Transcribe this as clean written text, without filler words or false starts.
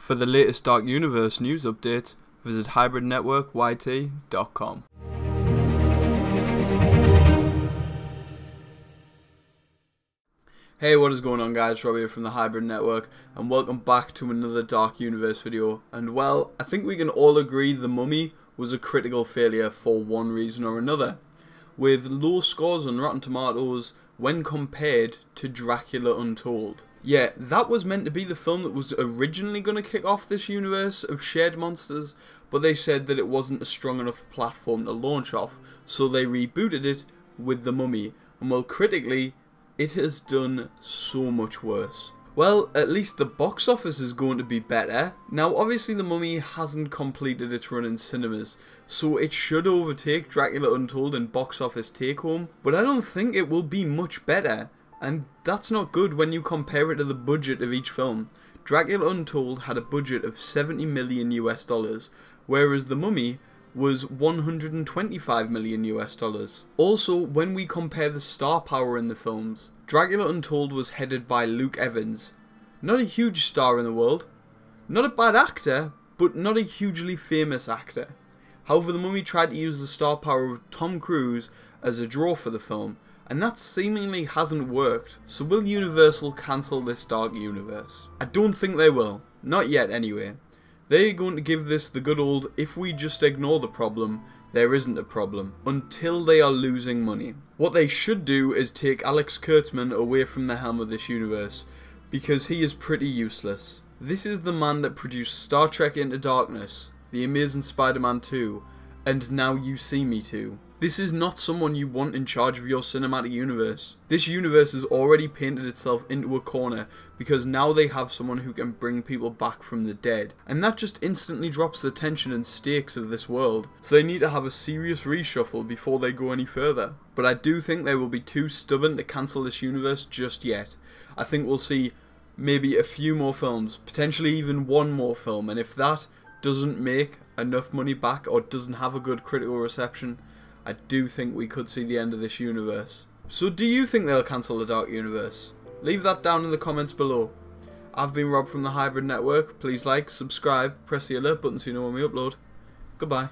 For the latest Dark Universe news updates, visit hybridnetworkyt.com. Hey, what is going on guys, Rob here from the Hybrid Network, and welcome back to another Dark Universe video. And well, I think we can all agree The Mummy was a critical failure for one reason or another, with low scores on Rotten Tomatoes when compared to Dracula Untold. Yeah, that was meant to be the film that was originally going to kick off this universe of shared monsters, but they said that it wasn't a strong enough platform to launch off, so they rebooted it with The Mummy, and well, critically, it has done so much worse. Well, at least the box office is going to be better. Now, obviously The Mummy hasn't completed its run in cinemas, so it should overtake Dracula Untold in box office take-home, but I don't think it will be much better. And that's not good when you compare it to the budget of each film. Dracula Untold had a budget of $70 million US, whereas The Mummy was $125 million US. Also, when we compare the star power in the films, Dracula Untold was headed by Luke Evans. Not a huge star in the world, not a bad actor, but not a hugely famous actor. However, The Mummy tried to use the star power of Tom Cruise as a draw for the film, and that seemingly hasn't worked. So will Universal cancel this Dark Universe? I don't think they will. Not yet anyway. They're going to give this the good old, if we just ignore the problem, there isn't a problem, until they are losing money. What they should do is take Alex Kurtzman away from the helm of this universe, because he is pretty useless. This is the man that produced Star Trek Into Darkness, The Amazing Spider-Man 2, and now You See Me 2. This is not someone you want in charge of your cinematic universe. This universe has already painted itself into a corner because now they have someone who can bring people back from the dead. And that just instantly drops the tension and stakes of this world. So they need to have a serious reshuffle before they go any further. But I do think they will be too stubborn to cancel this universe just yet. I think we'll see maybe a few more films, potentially even one more film. And if that doesn't make enough money back or doesn't have a good critical reception, I do think we could see the end of this universe. So do you think they'll cancel the Dark Universe? Leave that down in the comments below. I've been Rob from the Hybrid Network. Please like, subscribe, press the alert button so you know when we upload. Goodbye.